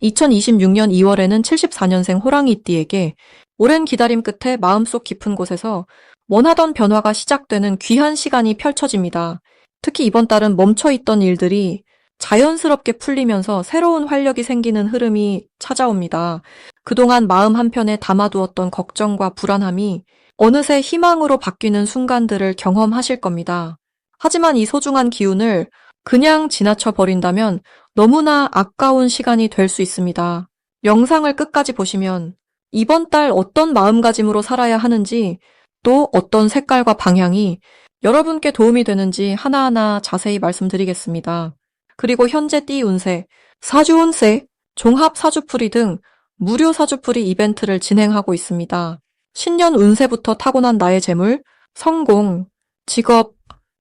2026년 2월에는 74년생 호랑이띠에게 오랜 기다림 끝에 마음속 깊은 곳에서 원하던 변화가 시작되는 귀한 시간이 펼쳐집니다. 특히 이번 달은 멈춰있던 일들이 자연스럽게 풀리면서 새로운 활력이 생기는 흐름이 찾아옵니다. 그동안 마음 한편에 담아두었던 걱정과 불안함이 어느새 희망으로 바뀌는 순간들을 경험하실 겁니다. 하지만 이 소중한 기운을 그냥 지나쳐 버린다면 너무나 아까운 시간이 될 수 있습니다. 영상을 끝까지 보시면 이번 달 어떤 마음가짐으로 살아야 하는지, 또 어떤 색깔과 방향이 여러분께 도움이 되는지 하나하나 자세히 말씀드리겠습니다. 그리고 현재 띠 운세, 사주 운세, 종합 사주풀이 등 무료 사주풀이 이벤트를 진행하고 있습니다. 신년 운세부터 타고난 나의 재물, 성공, 직업,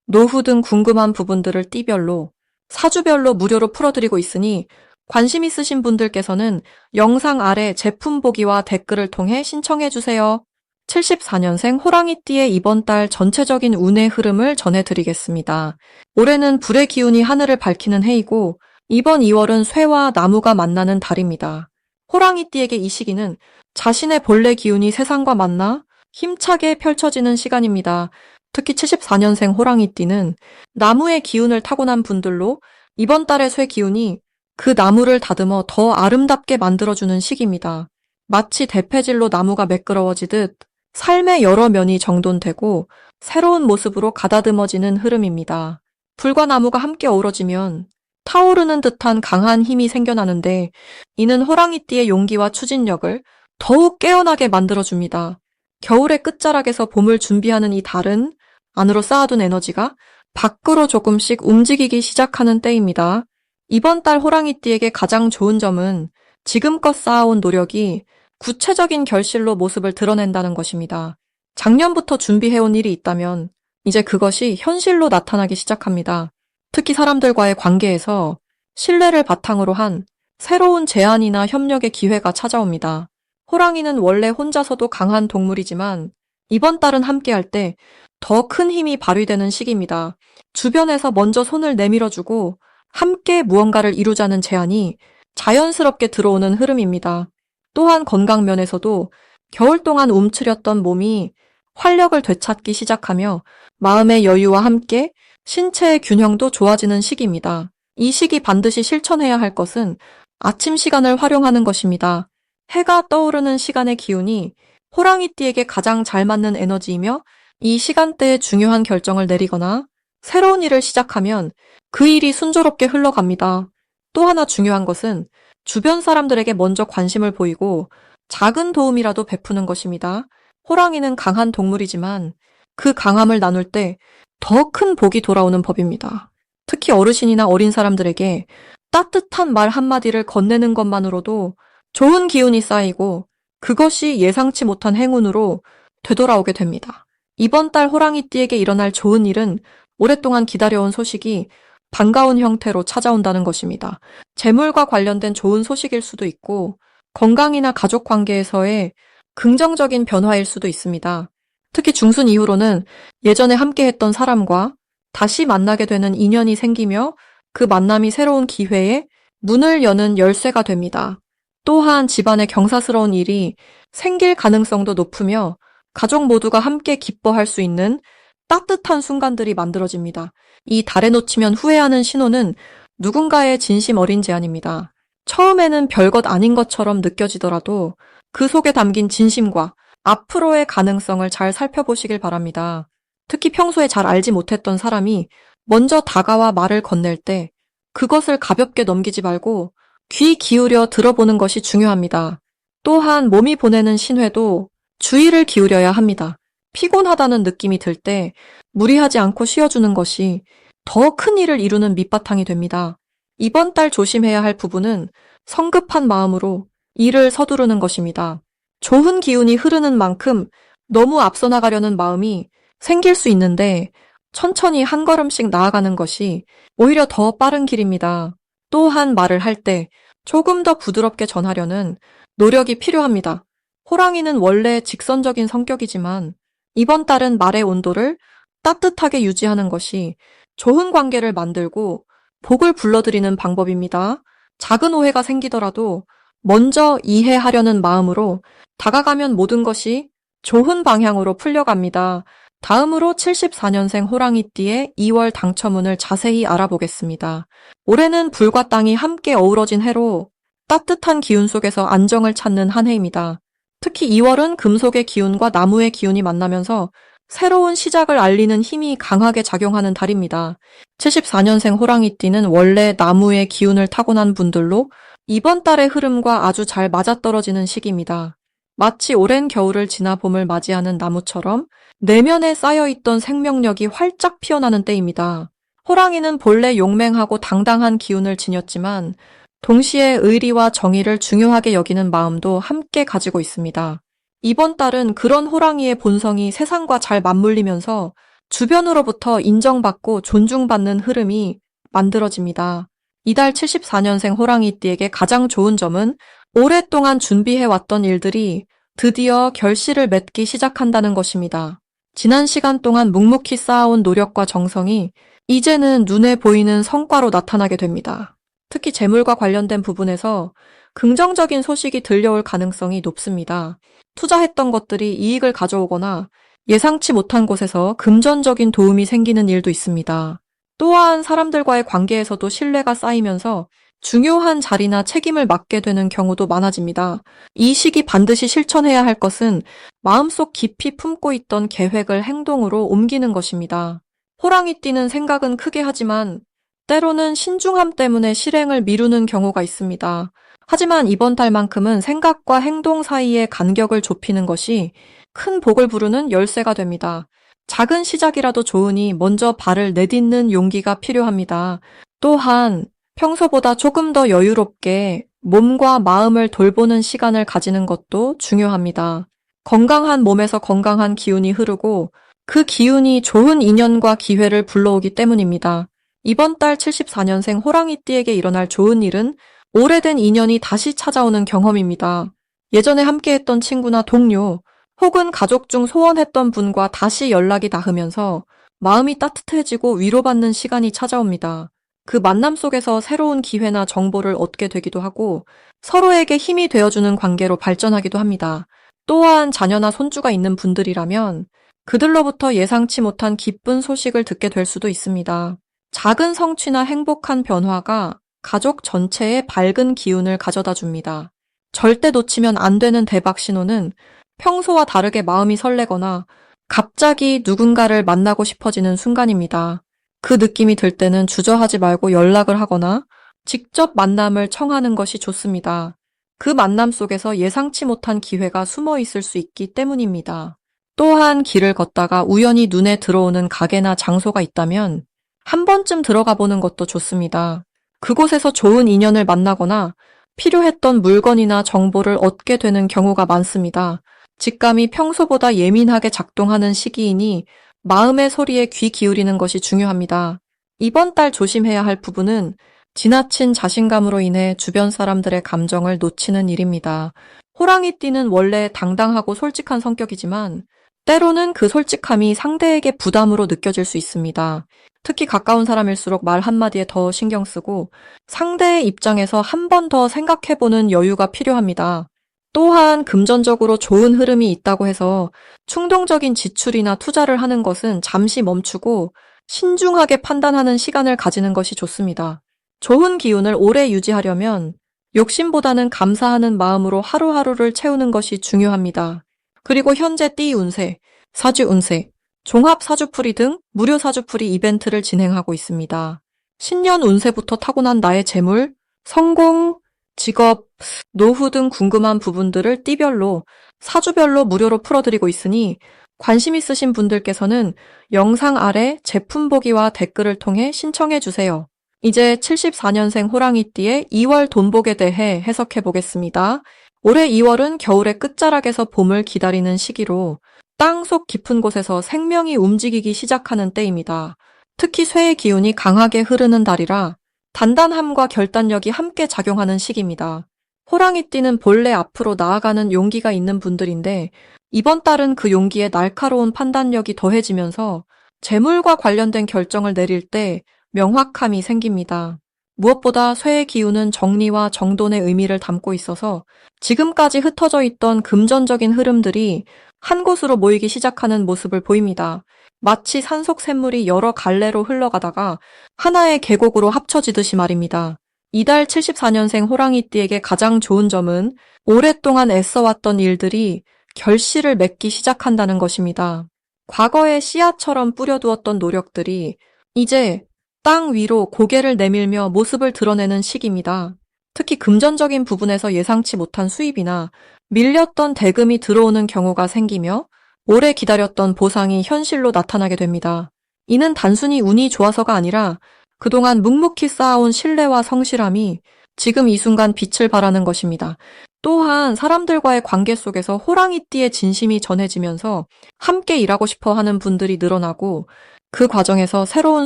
노후 등 궁금한 부분들을 띠별로, 사주별로 무료로 풀어드리고 있으니 관심 있으신 분들께서는 영상 아래 제품 보기와 댓글을 통해 신청해주세요. 74년생 호랑이띠의 이번 달 전체적인 운의 흐름을 전해드리겠습니다. 올해는 불의 기운이 하늘을 밝히는 해이고 이번 2월은 쇠와 나무가 만나는 달입니다. 호랑이띠에게 이 시기는 자신의 본래 기운이 세상과 만나 힘차게 펼쳐지는 시간입니다. 특히 74년생 호랑이띠는 나무의 기운을 타고난 분들로 이번 달의 쇠 기운이 그 나무를 다듬어 더 아름답게 만들어주는 시기입니다. 마치 대패질로 나무가 매끄러워지듯 삶의 여러 면이 정돈되고 새로운 모습으로 가다듬어지는 흐름입니다. 불과 나무가 함께 어우러지면 타오르는 듯한 강한 힘이 생겨나는데, 이는 호랑이띠의 용기와 추진력을 더욱 깨어나게 만들어줍니다. 겨울의 끝자락에서 봄을 준비하는 이 달은 안으로 쌓아둔 에너지가 밖으로 조금씩 움직이기 시작하는 때입니다. 이번 달 호랑이띠에게 가장 좋은 점은 지금껏 쌓아온 노력이 구체적인 결실로 모습을 드러낸다는 것입니다. 작년부터 준비해온 일이 있다면 이제 그것이 현실로 나타나기 시작합니다. 특히 사람들과의 관계에서 신뢰를 바탕으로 한 새로운 제안이나 협력의 기회가 찾아옵니다. 호랑이는 원래 혼자서도 강한 동물이지만 이번 달은 함께할 때 더 큰 힘이 발휘되는 시기입니다. 주변에서 먼저 손을 내밀어주고 함께 무언가를 이루자는 제안이 자연스럽게 들어오는 흐름입니다. 또한 건강 면에서도 겨울 동안 움츠렸던 몸이 활력을 되찾기 시작하며 마음의 여유와 함께 신체의 균형도 좋아지는 시기입니다. 이 시기 반드시 실천해야 할 것은 아침 시간을 활용하는 것입니다. 해가 떠오르는 시간의 기운이 호랑이띠에게 가장 잘 맞는 에너지이며 이 시간대에 중요한 결정을 내리거나 새로운 일을 시작하면 그 일이 순조롭게 흘러갑니다. 또 하나 중요한 것은 주변 사람들에게 먼저 관심을 보이고 작은 도움이라도 베푸는 것입니다. 호랑이는 강한 동물이지만 그 강함을 나눌 때 더 큰 복이 돌아오는 법입니다. 특히 어르신이나 어린 사람들에게 따뜻한 말 한마디를 건네는 것만으로도 좋은 기운이 쌓이고 그것이 예상치 못한 행운으로 되돌아오게 됩니다. 이번 달 호랑이띠에게 일어날 좋은 일은 오랫동안 기다려온 소식이 반가운 형태로 찾아온다는 것입니다. 재물과 관련된 좋은 소식일 수도 있고 건강이나 가족 관계에서의 긍정적인 변화일 수도 있습니다. 특히 중순 이후로는 예전에 함께했던 사람과 다시 만나게 되는 인연이 생기며 그 만남이 새로운 기회에 문을 여는 열쇠가 됩니다. 또한 집안에 경사스러운 일이 생길 가능성도 높으며 가족 모두가 함께 기뻐할 수 있는 따뜻한 순간들이 만들어집니다. 이 달에 놓치면 후회하는 신호는 누군가의 진심 어린 제안입니다. 처음에는 별것 아닌 것처럼 느껴지더라도 그 속에 담긴 진심과 앞으로의 가능성을 잘 살펴보시길 바랍니다. 특히 평소에 잘 알지 못했던 사람이 먼저 다가와 말을 건넬 때 그것을 가볍게 넘기지 말고 귀 기울여 들어보는 것이 중요합니다. 또한 몸이 보내는 신호도 주의를 기울여야 합니다. 피곤하다는 느낌이 들 때 무리하지 않고 쉬어주는 것이 더 큰 일을 이루는 밑바탕이 됩니다. 이번 달 조심해야 할 부분은 성급한 마음으로 일을 서두르는 것입니다. 좋은 기운이 흐르는 만큼 너무 앞서 나가려는 마음이 생길 수 있는데 천천히 한 걸음씩 나아가는 것이 오히려 더 빠른 길입니다. 또한 말을 할 때 조금 더 부드럽게 전하려는 노력이 필요합니다. 호랑이는 원래 직선적인 성격이지만 이번 달은 말의 온도를 따뜻하게 유지하는 것이 좋은 관계를 만들고 복을 불러들이는 방법입니다. 작은 오해가 생기더라도 먼저 이해하려는 마음으로 다가가면 모든 것이 좋은 방향으로 풀려갑니다. 다음으로 74년생 호랑이띠의 2월 당첨운을 자세히 알아보겠습니다. 올해는 불과 땅이 함께 어우러진 해로 따뜻한 기운 속에서 안정을 찾는 한 해입니다. 특히 2월은 금속의 기운과 나무의 기운이 만나면서 새로운 시작을 알리는 힘이 강하게 작용하는 달입니다. 74년생 호랑이띠는 원래 나무의 기운을 타고난 분들로 이번 달의 흐름과 아주 잘 맞아떨어지는 시기입니다. 마치 오랜 겨울을 지나 봄을 맞이하는 나무처럼 내면에 쌓여있던 생명력이 활짝 피어나는 때입니다. 호랑이는 본래 용맹하고 당당한 기운을 지녔지만 동시에 의리와 정의를 중요하게 여기는 마음도 함께 가지고 있습니다. 이번 달은 그런 호랑이의 본성이 세상과 잘 맞물리면서 주변으로부터 인정받고 존중받는 흐름이 만들어집니다. 이달 74년생 호랑이띠에게 가장 좋은 점은 오랫동안 준비해왔던 일들이 드디어 결실을 맺기 시작한다는 것입니다. 지난 시간 동안 묵묵히 쌓아온 노력과 정성이 이제는 눈에 보이는 성과로 나타나게 됩니다. 특히 재물과 관련된 부분에서 긍정적인 소식이 들려올 가능성이 높습니다. 투자했던 것들이 이익을 가져오거나 예상치 못한 곳에서 금전적인 도움이 생기는 일도 있습니다. 또한 사람들과의 관계에서도 신뢰가 쌓이면서 중요한 자리나 책임을 맡게 되는 경우도 많아집니다. 이 시기 반드시 실천해야 할 것은 마음속 깊이 품고 있던 계획을 행동으로 옮기는 것입니다. 호랑이띠는 생각은 크게 하지만 때로는 신중함 때문에 실행을 미루는 경우가 있습니다. 하지만 이번 달만큼은 생각과 행동 사이의 간격을 좁히는 것이 큰 복을 부르는 열쇠가 됩니다. 작은 시작이라도 좋으니 먼저 발을 내딛는 용기가 필요합니다. 또한 평소보다 조금 더 여유롭게 몸과 마음을 돌보는 시간을 가지는 것도 중요합니다. 건강한 몸에서 건강한 기운이 흐르고 그 기운이 좋은 인연과 기회를 불러오기 때문입니다. 이번 달 74년생 호랑이띠에게 일어날 좋은 일은 오래된 인연이 다시 찾아오는 경험입니다. 예전에 함께했던 친구나 동료 혹은 가족 중 소원했던 분과 다시 연락이 닿으면서 마음이 따뜻해지고 위로받는 시간이 찾아옵니다. 그 만남 속에서 새로운 기회나 정보를 얻게 되기도 하고 서로에게 힘이 되어주는 관계로 발전하기도 합니다. 또한 자녀나 손주가 있는 분들이라면 그들로부터 예상치 못한 기쁜 소식을 듣게 될 수도 있습니다. 작은 성취나 행복한 변화가 가족 전체에 밝은 기운을 가져다 줍니다. 절대 놓치면 안 되는 대박 신호는 평소와 다르게 마음이 설레거나 갑자기 누군가를 만나고 싶어지는 순간입니다. 그 느낌이 들 때는 주저하지 말고 연락을 하거나 직접 만남을 청하는 것이 좋습니다. 그 만남 속에서 예상치 못한 기회가 숨어 있을 수 있기 때문입니다. 또한 길을 걷다가 우연히 눈에 들어오는 가게나 장소가 있다면 한 번쯤 들어가 보는 것도 좋습니다. 그곳에서 좋은 인연을 만나거나 필요했던 물건이나 정보를 얻게 되는 경우가 많습니다. 직감이 평소보다 예민하게 작동하는 시기이니 마음의 소리에 귀 기울이는 것이 중요합니다. 이번 달 조심해야 할 부분은 지나친 자신감으로 인해 주변 사람들의 감정을 놓치는 일입니다. 호랑이띠는 원래 당당하고 솔직한 성격이지만 때로는 그 솔직함이 상대에게 부담으로 느껴질 수 있습니다. 특히 가까운 사람일수록 말 한마디에 더 신경 쓰고 상대의 입장에서 한 번 더 생각해보는 여유가 필요합니다. 또한 금전적으로 좋은 흐름이 있다고 해서 충동적인 지출이나 투자를 하는 것은 잠시 멈추고 신중하게 판단하는 시간을 가지는 것이 좋습니다. 좋은 기운을 오래 유지하려면 욕심보다는 감사하는 마음으로 하루하루를 채우는 것이 중요합니다. 그리고 현재 띠 운세, 사주 운세, 종합 사주풀이 등 무료 사주풀이 이벤트를 진행하고 있습니다. 신년 운세부터 타고난 나의 재물, 성공, 직업, 노후 등 궁금한 부분들을 띠별로, 사주별로 무료로 풀어드리고 있으니 관심 있으신 분들께서는 영상 아래 제품 보기와 댓글을 통해 신청해 주세요. 이제 74년생 호랑이띠의 2월 돈복에 대해 해석해 보겠습니다. 올해 2월은 겨울의 끝자락에서 봄을 기다리는 시기로 땅속 깊은 곳에서 생명이 움직이기 시작하는 때입니다. 특히 쇠의 기운이 강하게 흐르는 달이라 단단함과 결단력이 함께 작용하는 시기입니다. 호랑이띠는 본래 앞으로 나아가는 용기가 있는 분들인데 이번 달은 그 용기에 날카로운 판단력이 더해지면서 재물과 관련된 결정을 내릴 때 명확함이 생깁니다. 무엇보다 쇠의 기운은 정리와 정돈의 의미를 담고 있어서 지금까지 흩어져 있던 금전적인 흐름들이 한 곳으로 모이기 시작하는 모습을 보입니다. 마치 산속 샘물이 여러 갈래로 흘러가다가 하나의 계곡으로 합쳐지듯이 말입니다. 이달 74년생 호랑이띠에게 가장 좋은 점은 오랫동안 애써왔던 일들이 결실을 맺기 시작한다는 것입니다. 과거의 씨앗처럼 뿌려두었던 노력들이 이제 땅 위로 고개를 내밀며 모습을 드러내는 시기입니다. 특히 금전적인 부분에서 예상치 못한 수입이나 밀렸던 대금이 들어오는 경우가 생기며 오래 기다렸던 보상이 현실로 나타나게 됩니다. 이는 단순히 운이 좋아서가 아니라 그동안 묵묵히 쌓아온 신뢰와 성실함이 지금 이 순간 빛을 발하는 것입니다. 또한 사람들과의 관계 속에서 호랑이띠의 진심이 전해지면서 함께 일하고 싶어 하는 분들이 늘어나고 그 과정에서 새로운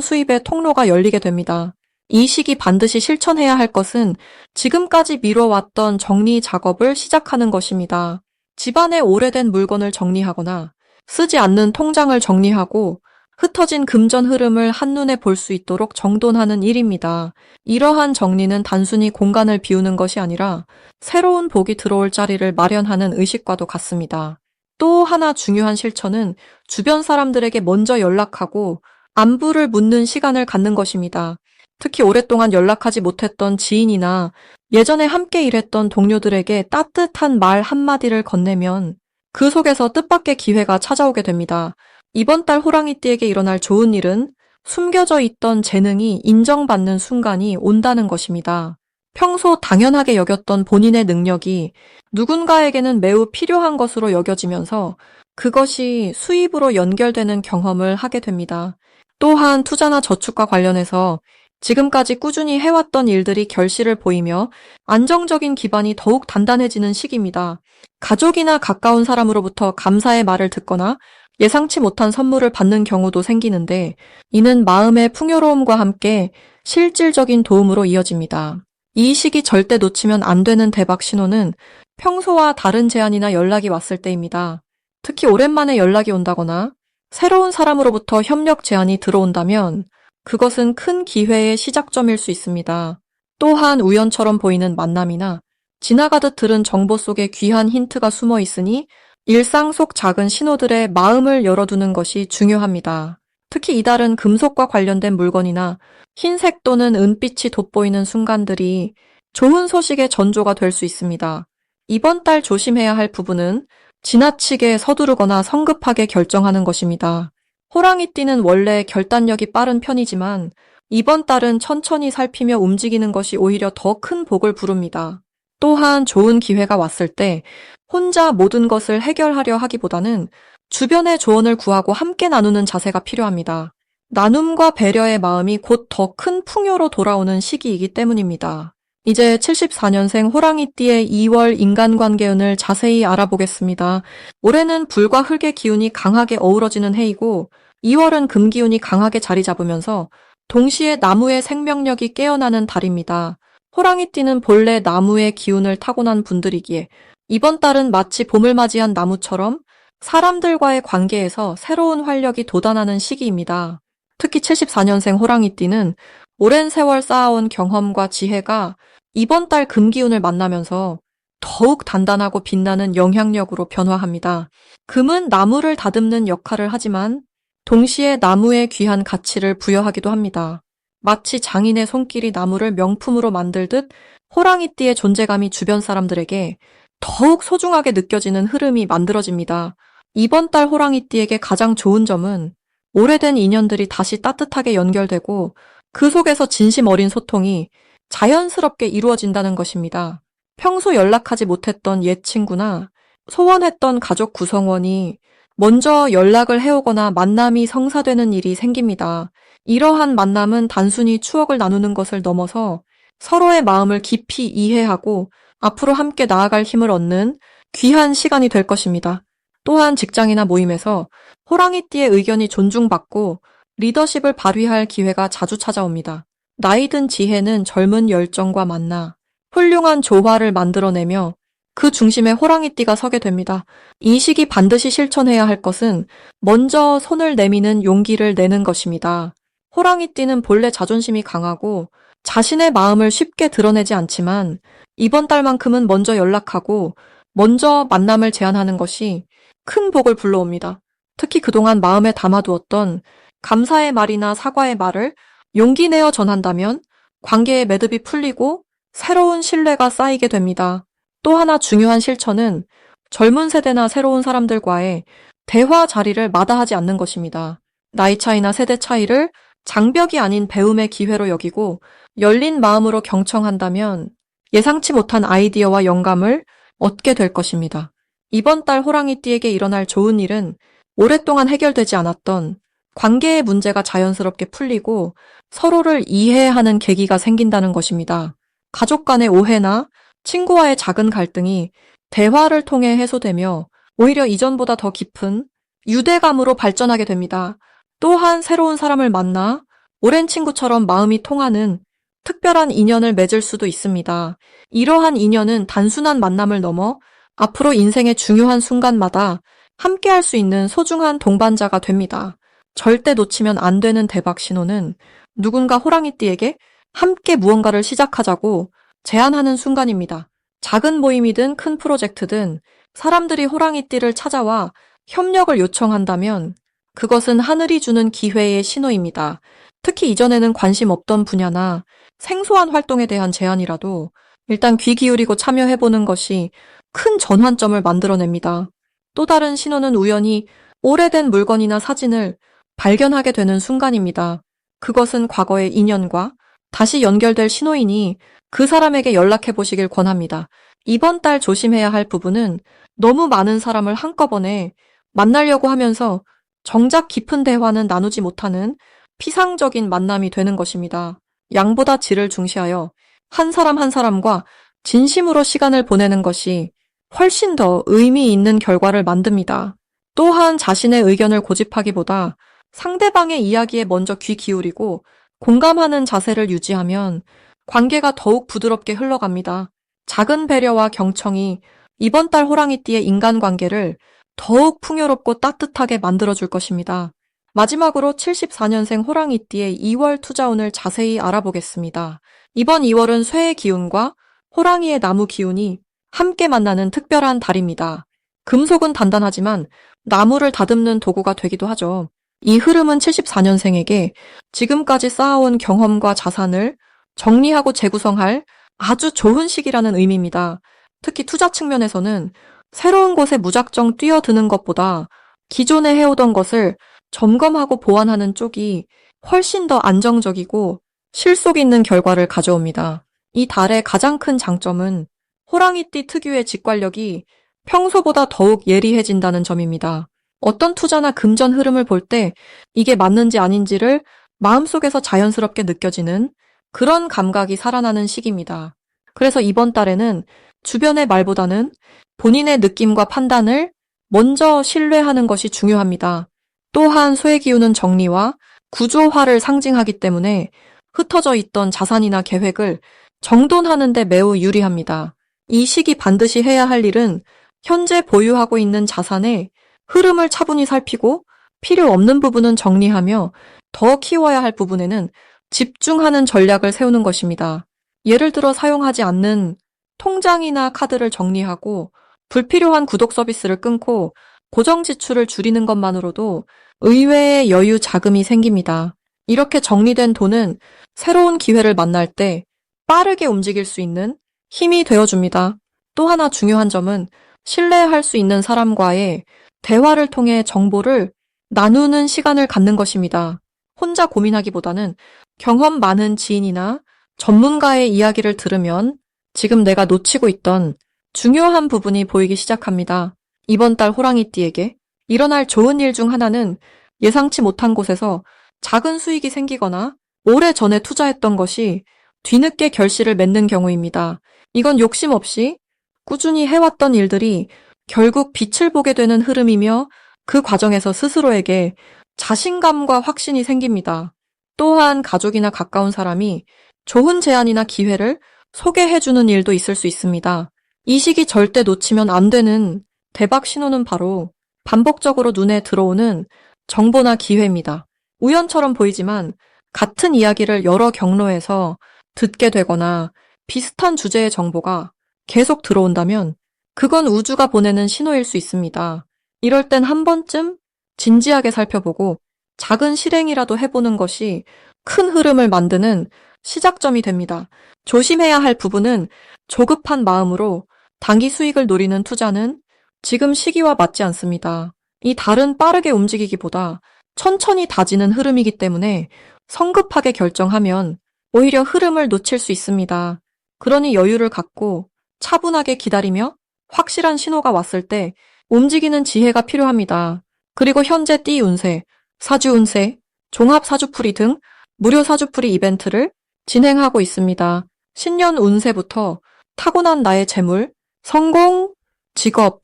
수입의 통로가 열리게 됩니다. 이 시기 반드시 실천해야 할 것은 지금까지 미뤄왔던 정리 작업을 시작하는 것입니다. 집안의 오래된 물건을 정리하거나 쓰지 않는 통장을 정리하고 흩어진 금전 흐름을 한눈에 볼 수 있도록 정돈하는 일입니다. 이러한 정리는 단순히 공간을 비우는 것이 아니라 새로운 복이 들어올 자리를 마련하는 의식과도 같습니다. 또 하나 중요한 실천은 주변 사람들에게 먼저 연락하고 안부를 묻는 시간을 갖는 것입니다. 특히 오랫동안 연락하지 못했던 지인이나 예전에 함께 일했던 동료들에게 따뜻한 말 한마디를 건네면 그 속에서 뜻밖의 기회가 찾아오게 됩니다. 이번 달 호랑이띠에게 일어날 좋은 일은 숨겨져 있던 재능이 인정받는 순간이 온다는 것입니다. 평소 당연하게 여겼던 본인의 능력이 누군가에게는 매우 필요한 것으로 여겨지면서 그것이 수입으로 연결되는 경험을 하게 됩니다. 또한 투자나 저축과 관련해서 지금까지 꾸준히 해왔던 일들이 결실을 보이며 안정적인 기반이 더욱 단단해지는 시기입니다. 가족이나 가까운 사람으로부터 감사의 말을 듣거나 예상치 못한 선물을 받는 경우도 생기는데 이는 마음의 풍요로움과 함께 실질적인 도움으로 이어집니다. 이 시기 절대 놓치면 안 되는 대박 신호는 평소와 다른 제안이나 연락이 왔을 때입니다. 특히 오랜만에 연락이 온다거나 새로운 사람으로부터 협력 제안이 들어온다면 그것은 큰 기회의 시작점일 수 있습니다. 또한 우연처럼 보이는 만남이나 지나가듯 들은 정보 속에 귀한 힌트가 숨어 있으니 일상 속 작은 신호들에 마음을 열어두는 것이 중요합니다. 특히 이달은 금속과 관련된 물건이나 흰색 또는 은빛이 돋보이는 순간들이 좋은 소식의 전조가 될 수 있습니다. 이번 달 조심해야 할 부분은 지나치게 서두르거나 성급하게 결정하는 것입니다. 호랑이띠는 원래 결단력이 빠른 편이지만 이번 달은 천천히 살피며 움직이는 것이 오히려 더 큰 복을 부릅니다. 또한 좋은 기회가 왔을 때 혼자 모든 것을 해결하려 하기보다는 주변의 조언을 구하고 함께 나누는 자세가 필요합니다. 나눔과 배려의 마음이 곧 더 큰 풍요로 돌아오는 시기이기 때문입니다. 이제 74년생 호랑이띠의 2월 인간관계운을 자세히 알아보겠습니다. 올해는 불과 흙의 기운이 강하게 어우러지는 해이고 2월은 금기운이 강하게 자리 잡으면서 동시에 나무의 생명력이 깨어나는 달입니다. 호랑이띠는 본래 나무의 기운을 타고난 분들이기에 이번 달은 마치 봄을 맞이한 나무처럼 사람들과의 관계에서 새로운 활력이 돋아나는 시기입니다. 특히 74년생 호랑이띠는 오랜 세월 쌓아온 경험과 지혜가 이번 달 금기운을 만나면서 더욱 단단하고 빛나는 영향력으로 변화합니다. 금은 나무를 다듬는 역할을 하지만 동시에 나무의 귀한 가치를 부여하기도 합니다. 마치 장인의 손길이 나무를 명품으로 만들듯 호랑이띠의 존재감이 주변 사람들에게 더욱 소중하게 느껴지는 흐름이 만들어집니다. 이번 달 호랑이띠에게 가장 좋은 점은 오래된 인연들이 다시 따뜻하게 연결되고 그 속에서 진심 어린 소통이 자연스럽게 이루어진다는 것입니다. 평소 연락하지 못했던 옛 친구나 소원했던 가족 구성원이 먼저 연락을 해오거나 만남이 성사되는 일이 생깁니다. 이러한 만남은 단순히 추억을 나누는 것을 넘어서 서로의 마음을 깊이 이해하고 앞으로 함께 나아갈 힘을 얻는 귀한 시간이 될 것입니다. 또한 직장이나 모임에서 호랑이띠의 의견이 존중받고 리더십을 발휘할 기회가 자주 찾아옵니다. 나이든 지혜는 젊은 열정과 만나 훌륭한 조화를 만들어내며 그 중심에 호랑이띠가 서게 됩니다. 이 시기 반드시 실천해야 할 것은 먼저 손을 내미는 용기를 내는 것입니다. 호랑이띠는 본래 자존심이 강하고 자신의 마음을 쉽게 드러내지 않지만 이번 달만큼은 먼저 연락하고 먼저 만남을 제안하는 것이 큰 복을 불러옵니다. 특히 그동안 마음에 담아두었던 감사의 말이나 사과의 말을 용기 내어 전한다면 관계의 매듭이 풀리고 새로운 신뢰가 쌓이게 됩니다. 또 하나 중요한 실천은 젊은 세대나 새로운 사람들과의 대화 자리를 마다하지 않는 것입니다. 나이 차이나 세대 차이를 장벽이 아닌 배움의 기회로 여기고 열린 마음으로 경청한다면 예상치 못한 아이디어와 영감을 얻게 될 것입니다. 이번 달 호랑이띠에게 일어날 좋은 일은 오랫동안 해결되지 않았던 관계의 문제가 자연스럽게 풀리고 서로를 이해하는 계기가 생긴다는 것입니다. 가족 간의 오해나 친구와의 작은 갈등이 대화를 통해 해소되며 오히려 이전보다 더 깊은 유대감으로 발전하게 됩니다. 또한 새로운 사람을 만나 오랜 친구처럼 마음이 통하는 특별한 인연을 맺을 수도 있습니다. 이러한 인연은 단순한 만남을 넘어 앞으로 인생의 중요한 순간마다 함께할 수 있는 소중한 동반자가 됩니다. 절대 놓치면 안 되는 대박 신호는 누군가 호랑이띠에게 함께 무언가를 시작하자고 제안하는 순간입니다. 작은 모임이든 큰 프로젝트든 사람들이 호랑이띠를 찾아와 협력을 요청한다면 그것은 하늘이 주는 기회의 신호입니다. 특히 이전에는 관심 없던 분야나 생소한 활동에 대한 제안이라도 일단 귀 기울이고 참여해보는 것이 큰 전환점을 만들어냅니다. 또 다른 신호는 우연히 오래된 물건이나 사진을 발견하게 되는 순간입니다. 그것은 과거의 인연과 다시 연결될 신호이니 그 사람에게 연락해 보시길 권합니다. 이번 달 조심해야 할 부분은 너무 많은 사람을 한꺼번에 만나려고 하면서 정작 깊은 대화는 나누지 못하는 피상적인 만남이 되는 것입니다. 양보다 질을 중시하여 한 사람 한 사람과 진심으로 시간을 보내는 것이 훨씬 더 의미 있는 결과를 만듭니다. 또한 자신의 의견을 고집하기보다 상대방의 이야기에 먼저 귀 기울이고 공감하는 자세를 유지하면 관계가 더욱 부드럽게 흘러갑니다. 작은 배려와 경청이 이번 달 호랑이띠의 인간관계를 더욱 풍요롭고 따뜻하게 만들어줄 것입니다. 마지막으로 74년생 호랑이띠의 2월 투자운을 자세히 알아보겠습니다. 이번 2월은 쇠의 기운과 호랑이의 나무 기운이 함께 만나는 특별한 달입니다. 금속은 단단하지만 나무를 다듬는 도구가 되기도 하죠. 이 흐름은 74년생에게 지금까지 쌓아온 경험과 자산을 정리하고 재구성할 아주 좋은 시기라는 의미입니다. 특히 투자 측면에서는 새로운 곳에 무작정 뛰어드는 것보다 기존에 해오던 것을 점검하고 보완하는 쪽이 훨씬 더 안정적이고 실속 있는 결과를 가져옵니다. 이 달의 가장 큰 장점은 호랑이띠 특유의 직관력이 평소보다 더욱 예리해진다는 점입니다. 어떤 투자나 금전 흐름을 볼 때 이게 맞는지 아닌지를 마음속에서 자연스럽게 느껴지는 그런 감각이 살아나는 시기입니다. 그래서 이번 달에는 주변의 말보다는 본인의 느낌과 판단을 먼저 신뢰하는 것이 중요합니다. 또한 쇠의 기운은 정리와 구조화를 상징하기 때문에 흩어져 있던 자산이나 계획을 정돈하는 데 매우 유리합니다. 이 시기 반드시 해야 할 일은 현재 보유하고 있는 자산의 흐름을 차분히 살피고 필요 없는 부분은 정리하며 더 키워야 할 부분에는 집중하는 전략을 세우는 것입니다. 예를 들어 사용하지 않는 통장이나 카드를 정리하고 불필요한 구독 서비스를 끊고 고정 지출을 줄이는 것만으로도 의외의 여유 자금이 생깁니다. 이렇게 정리된 돈은 새로운 기회를 만날 때 빠르게 움직일 수 있는 힘이 되어줍니다. 또 하나 중요한 점은 신뢰할 수 있는 사람과의 대화를 통해 정보를 나누는 시간을 갖는 것입니다. 혼자 고민하기보다는 경험 많은 지인이나 전문가의 이야기를 들으면 지금 내가 놓치고 있던 중요한 부분이 보이기 시작합니다. 이번 달 호랑이띠에게 일어날 좋은 일 중 하나는 예상치 못한 곳에서 작은 수익이 생기거나 오래전에 투자했던 것이 뒤늦게 결실을 맺는 경우입니다. 이건 욕심 없이 꾸준히 해왔던 일들이 결국 빛을 보게 되는 흐름이며 그 과정에서 스스로에게 자신감과 확신이 생깁니다. 또한 가족이나 가까운 사람이 좋은 제안이나 기회를 소개해주는 일도 있을 수 있습니다. 이 시기 절대 놓치면 안 되는 대박 신호는 바로 반복적으로 눈에 들어오는 정보나 기회입니다. 우연처럼 보이지만 같은 이야기를 여러 경로에서 듣게 되거나 비슷한 주제의 정보가 계속 들어온다면 그건 우주가 보내는 신호일 수 있습니다. 이럴 땐 한 번쯤 진지하게 살펴보고 작은 실행이라도 해보는 것이 큰 흐름을 만드는 시작점이 됩니다. 조심해야 할 부분은 조급한 마음으로 단기 수익을 노리는 투자는 지금 시기와 맞지 않습니다. 이 달은 빠르게 움직이기보다 천천히 다지는 흐름이기 때문에 성급하게 결정하면 오히려 흐름을 놓칠 수 있습니다. 그러니 여유를 갖고 차분하게 기다리며 확실한 신호가 왔을 때 움직이는 지혜가 필요합니다. 그리고 현재 띠 운세, 사주 운세, 종합 사주풀이 등 무료 사주풀이 이벤트를 진행하고 있습니다. 신년 운세부터 타고난 나의 재물, 성공, 직업,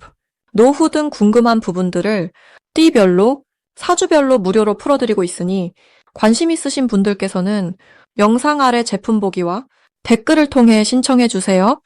노후 등 궁금한 부분들을 띠별로, 사주별로 무료로 풀어드리고 있으니 관심 있으신 분들께서는 영상 아래 제품 보기와 댓글을 통해 신청해 주세요.